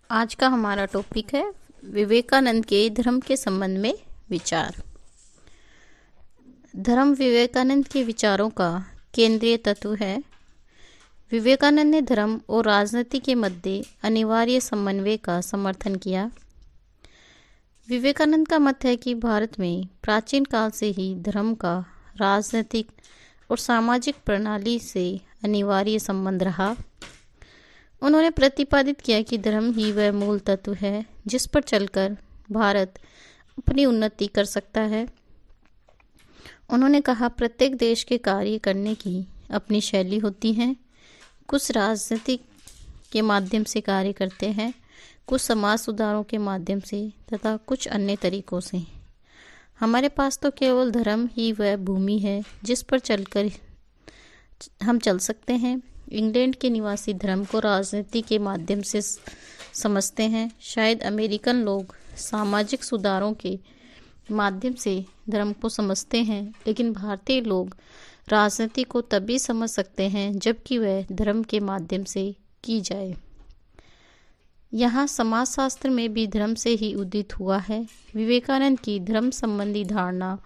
आज का हमारा टॉपिक है विवेकानंद के धर्म के संबंध में विचार। धर्म विवेकानंद के विचारों का केंद्रीय तत्व है। विवेकानंद ने धर्म और राजनीति के मध्य अनिवार्य समन्वय का समर्थन किया। विवेकानंद का मत है कि भारत में प्राचीन काल से ही धर्म का राजनीतिक और सामाजिक प्रणाली से अनिवार्य संबंध रहा। उन्होंने प्रतिपादित किया कि धर्म ही वह मूल तत्व है जिस पर चलकर भारत अपनी उन्नति कर सकता है। उन्होंने कहा, प्रत्येक देश के कार्य करने की अपनी शैली होती है। कुछ राजनीतिक के माध्यम से कार्य करते हैं, कुछ समाज सुधारों के माध्यम से तथा कुछ अन्य तरीकों से। हमारे पास तो केवल धर्म ही वह भूमि है जिस पर चलकर हम चल सकते हैं। इंग्लैंड के निवासी धर्म को राजनीति के माध्यम से समझते हैं। शायद अमेरिकन लोग सामाजिक सुधारों के माध्यम से धर्म को समझते हैं, लेकिन भारतीय लोग राजनीति को तभी समझ सकते हैं जबकि वह धर्म के माध्यम से की जाए। यहाँ समाजशास्त्र में भी धर्म से ही उदित हुआ है। विवेकानंद की धर्म संबंधी धारणा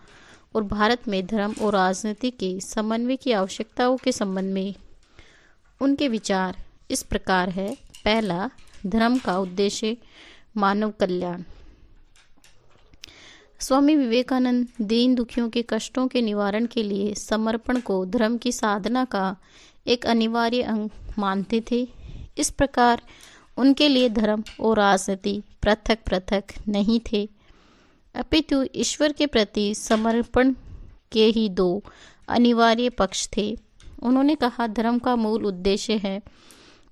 और भारत में धर्म और राजनीति के समन्वय की आवश्यकताओं के संबंध में उनके विचार इस प्रकार है। पहला, धर्म का उद्देश्य मानव कल्याण। स्वामी विवेकानंद दीन दुखियों के कष्टों के निवारण के लिए समर्पण को धर्म की साधना का एक अनिवार्य अंग मानते थे। इस प्रकार उनके लिए धर्म और राजनीति पृथक पृथक नहीं थे, अपितु ईश्वर के प्रति समर्पण के ही दो अनिवार्य पक्ष थे। उन्होंने कहा, धर्म का मूल उद्देश्य है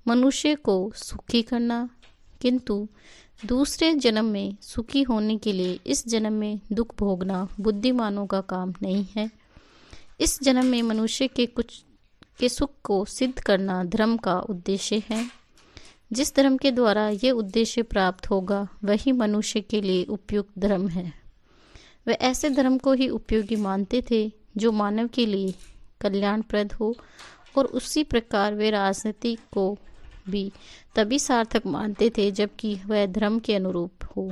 मनुष्य को सुखी करना, किंतु दूसरे जन्म में सुखी होने के लिए इस जन्म में दुख भोगना बुद्धिमानों का काम नहीं है। इस जन्म में मनुष्य के सुख को सिद्ध करना धर्म का उद्देश्य है। जिस धर्म के द्वारा ये उद्देश्य प्राप्त होगा वही मनुष्य के लिए उपयुक्त धर्म है। वे ऐसे धर्म को ही उपयोगी मानते थे जो मानव के लिए कल्याणप्रद हो, और उसी प्रकार वे राजनीति को भी तभी सार्थक मानते थे जबकि वह धर्म के अनुरूप हो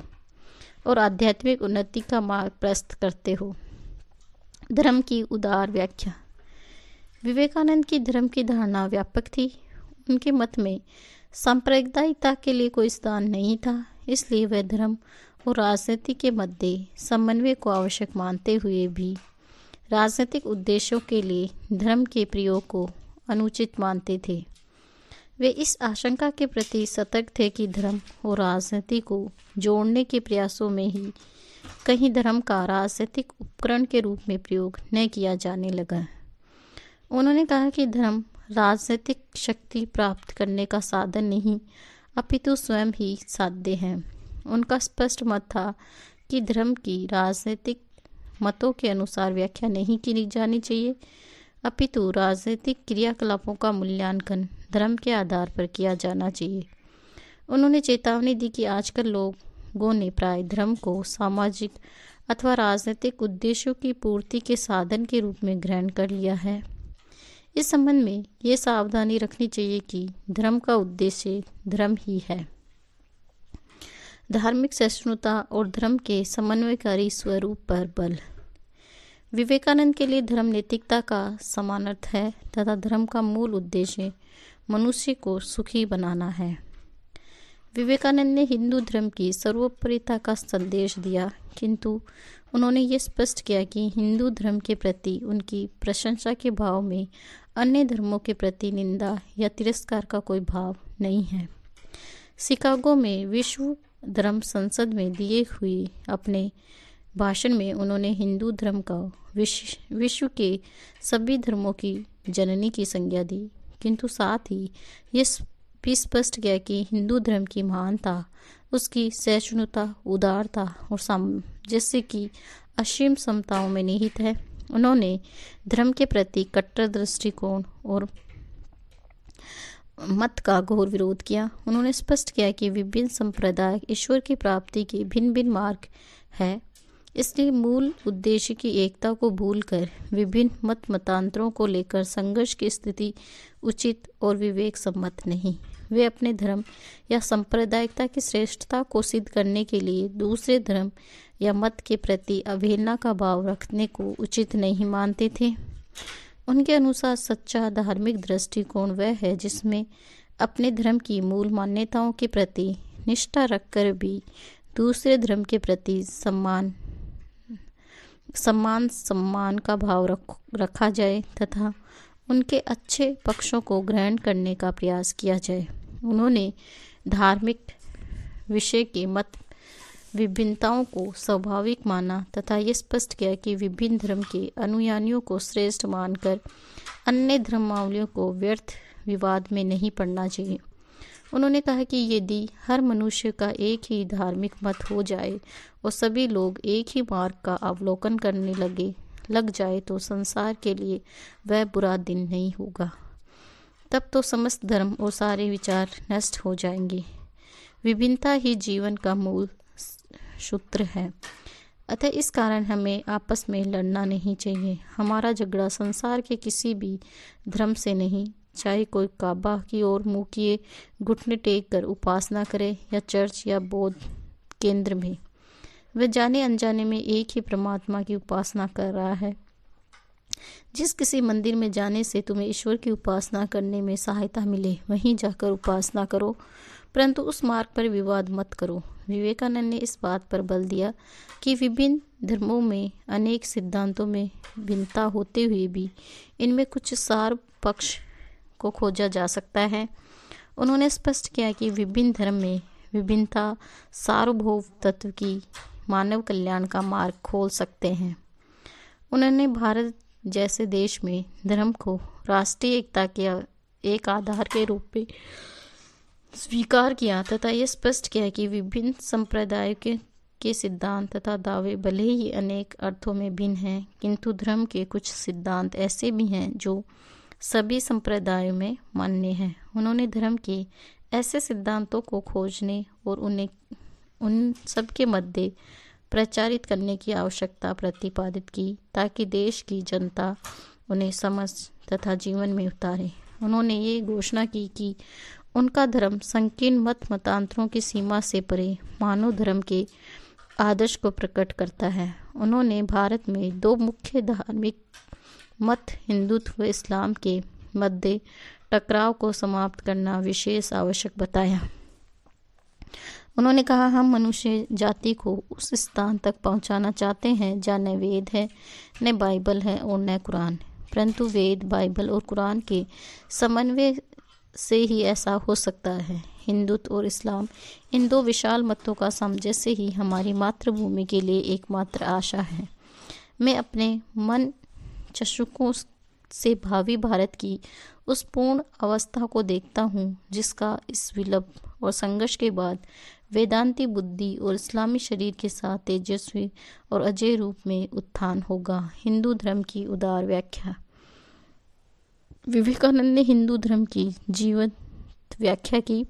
और आध्यात्मिक उन्नति का मार्ग प्रशस्त करते हो। धर्म की उदार व्याख्या। विवेकानंद की धर्म की धारणा व्यापक थी। उनके मत में सांप्रदायिकता के लिए कोई स्थान नहीं था, इसलिए वह धर्म और राजनीति के मध्य समन्वय को आवश्यक मानते हुए भी राजनीतिक उद्देश्यों के लिए धर्म के प्रयोग को अनुचित मानते थे। वे इस आशंका के प्रति सतर्क थे कि धर्म और राजनीति को जोड़ने के प्रयासों में ही कहीं धर्म का राजनीतिक उपकरण के रूप में प्रयोग न किया जाने लगा। उन्होंने कहा कि धर्म राजनीतिक शक्ति प्राप्त करने का साधन नहीं, अपितु स्वयं ही साध्य है। उनका स्पष्ट मत था कि धर्म की राजनीतिक मतों के अनुसार व्याख्या नहीं की जानी चाहिए, अपितु राजनीतिक क्रियाकलापों का मूल्यांकन धर्म के आधार पर किया जाना चाहिए। उन्होंने चेतावनी दी कि आजकल लोगों ने प्राय धर्म को सामाजिक अथवा राजनीतिक उद्देश्यों की पूर्ति के साधन के रूप में ग्रहण कर लिया है। इस संबंध में ये सावधानी रखनी चाहिए कि धर्म का उद्देश्य धर्म ही है। धार्मिक सहिष्णुता और धर्म के समन्वयकारी स्वरूप पर बल। विवेकानंद के लिए धर्म नैतिकता का समानार्थ है तथा धर्म का मूल उद्देश्य मनुष्य को सुखी बनाना है। विवेकानंद ने हिंदू धर्म की सर्वोपरिता का संदेश दिया, किंतु उन्होंने ये स्पष्ट किया कि हिंदू धर्म के प्रति उनकी प्रशंसा के भाव में अन्य धर्मों के प्रति निंदा या तिरस्कार का कोई भाव नहीं है। शिकागो में विश्व धर्म संसद में दिए हुए अपने भाषण में उन्होंने हिंदू धर्म का विश्व के सभी धर्मों की जननी की संज्ञा दी, किंतु साथ ही ये भी स्पष्ट किया कि हिंदू धर्म की महानता उसकी सहिष्णुता, उदारता और सामंजस्य की असीम समताओं में निहित है। उन्होंने धर्म के प्रति कट्टर दृष्टिकोण और मत का घोर विरोध किया। उन्होंने स्पष्ट किया कि विभिन्न संप्रदाय ईश्वर की प्राप्ति के भिन्न भिन्न मार्ग है। इसलिए मूल उद्देश्य की एकता को भूलकर विभिन्न मत मतांतरों को लेकर संघर्ष की स्थिति उचित और विवेक सम्मत नहीं। वे अपने धर्म या सांप्रदायिकता की श्रेष्ठता को सिद्ध करने के लिए दूसरे धर्म या मत के प्रति अवहेलना का भाव रखने को उचित नहीं मानते थे। उनके अनुसार सच्चा धार्मिक दृष्टिकोण वह है जिसमें अपने धर्म की मूल मान्यताओं के प्रति निष्ठा रखकर भी दूसरे धर्म के प्रति सम्मान का भाव रखा जाए तथा उनके अच्छे पक्षों को ग्रहण करने का प्रयास किया जाए। उन्होंने धार्मिक विषय के मत विभिन्नताओं को स्वाभाविक माना तथा ये स्पष्ट किया कि विभिन्न धर्म के अनुयायियों को श्रेष्ठ मानकर अन्य धर्मावलंबियों को व्यर्थ विवाद में नहीं पड़ना चाहिए। उन्होंने कहा कि यदि हर मनुष्य का एक ही धार्मिक मत हो जाए और सभी लोग एक ही मार्ग का अवलोकन करने लग जाए तो संसार के लिए वह बुरा दिन नहीं होगा। तब तो समस्त धर्म और सारे विचार नष्ट हो जाएंगे। विभिन्नता ही जीवन का मूल सूत्र है। अतः इस कारण हमें आपस में लड़ना नहीं चाहिए। हमारा झगड़ा संसार के किसी भी धर्म से नहीं, चाहे कोई काबा की ओर मुँह किए घुटने टेक कर उपासना करे या चर्च या बौद्ध केंद्र में वह जाने अनजाने में एक ही परमात्मा की उपासना कर रहा है। जिस किसी मंदिर में जाने से तुम्हें ईश्वर की उपासना करने में सहायता मिले वहीं जाकर उपासना करो, परंतु उस मार्ग पर विवाद मत करो। विवेकानंद ने इस बात पर बल दिया कि विभिन्न धर्मों में अनेक सिद्धांतों में भिन्नता होते हुए भी इनमें कुछ सार पक्ष को खोजा जा सकता है। उन्होंने स्पष्ट किया कि विभिन्न धर्म में विभिन्नता सार्वभौम तत्व की मानव कल्याण का मार्ग खोल सकते हैं। उन्होंने भारत जैसे देश में धर्म को राष्ट्रीय एकता के एक आधार के रूप में स्वीकार किया तथा यह स्पष्ट किया कि विभिन्न संप्रदायों के सिद्धांत तथा दावे भले ही अनेक अर्थों में भिन्न हैं, किंतु धर्म के कुछ सिद्धांत ऐसे भी हैं जो सभी संप्रदायों में मान्य हैं। उन्होंने धर्म के ऐसे सिद्धांतों को खोजने और उन्हें उन सब के मध्य प्रचारित करने की आवश्यकता प्रतिपादित की ताकि देश की जनता उन्हें समझ तथा जीवन में उतारे। उन्होंने ये घोषणा की कि उनका धर्म संकीर्ण मत मतांतरों की सीमा से परे मानव धर्म के आदर्श को प्रकट करता है। उन्होंने भारत में दो मुख्य धार्मिक मत हिंदुत्व व इस्लाम के मध्य टकराव को समाप्त करना विशेष आवश्यक बताया। उन्होंने कहा, हम मनुष्य जाति को उस स्थान तक पहुंचाना चाहते हैं जहाँ न वेद है, न बाइबल है और न कुरान, परंतु वेद, बाइबल और कुरान के समन्वय से ही ऐसा हो सकता है। हिंदुत्व और इस्लाम इन दो विशाल मतों का सामंजस्य ही हमारी मातृभूमि के लिए एकमात्र आशा है। मैं अपने मन चक्षुओं से भावी भारत की उस पूर्ण अवस्था को देखता हूँ जिसका इस विलंब और संघर्ष के बाद वेदांती बुद्धि और इस्लामी शरीर के साथ तेजस्वी और अजय रूप में उत्थान होगा। हिंदू धर्म की उदार व्याख्या। विवेकानंद ने हिंदू धर्म की जीवंत व्याख्या की।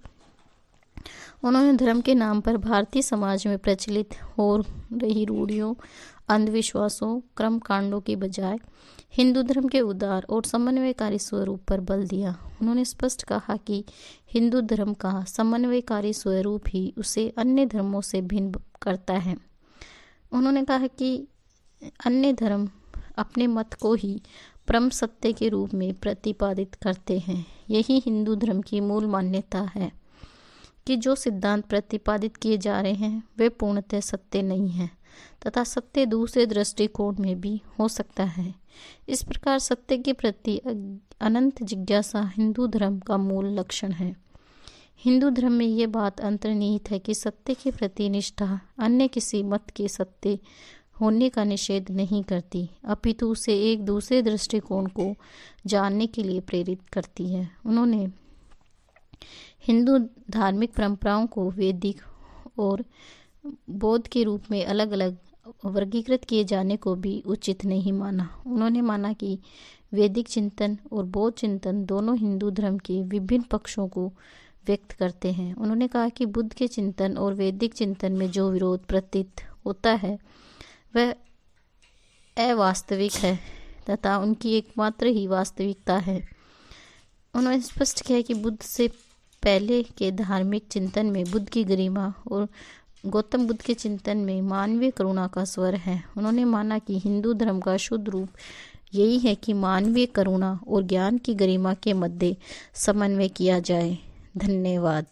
उन्होंने धर्म के नाम पर भारतीय समाज में प्रचलित हो रही रूढ़ियों, अंधविश्वासों, कर्म कांडों के बजाय हिंदू धर्म के उदार और समन्वयकारी स्वरूप पर बल दिया। उन्होंने स्पष्ट कहा कि हिंदू धर्म का समन्वयकारी स्वरूप ही उसे अन्य धर्मों से भिन्न करता है। उन्होंने कहा कि अन्य धर्म अपने मत को ही परम सत्य के रूप में प्रतिपादित करते हैं। यही हिंदू धर्म की मूल मान्यता है कि जो सिद्धांत प्रतिपादित किए जा रहे हैं वे पूर्णतः सत्य नहीं हैं तथा सत्य दूसरे दृष्टिकोण में भी हो सकता है। इस प्रकार सत्य के प्रति अनंत जिज्ञासा हिंदू धर्म का मूल लक्षण है। हिंदू धर्म में ये बात अंतर्निहित है कि सत्य के प्रति निष्ठा अन्य किसी मत के सत्य होने का निषेध नहीं करती, अपितु उसे एक दूसरे दृष्टिकोण को जानने के लिए प्रेरित करती है। उन्होंने हिंदू धार्मिक परंपराओं को वैदिक और बौद्ध के रूप में अलग अलग वर्गीकृत किए जाने को भी उचित नहीं माना। उन्होंने माना कि वैदिक चिंतन और बौद्ध चिंतन दोनों हिंदू धर्म के विभिन्न पक्षों को व्यक्त करते हैं। उन्होंने कहा कि बुद्ध के चिंतन और वैदिक चिंतन में जो विरोध प्रतीत होता है वह अवास्तविक है तथा उनकी एकमात्र ही वास्तविकता है। उन्होंने स्पष्ट किया कि बुद्ध से पहले के धार्मिक चिंतन में बुद्ध की गरिमा और गौतम बुद्ध के चिंतन में मानवीय करुणा का स्वर है। उन्होंने माना कि हिंदू धर्म का शुद्ध रूप यही है कि मानवीय करुणा और ज्ञान की गरिमा के मध्य समन्वय किया जाए। धन्यवाद।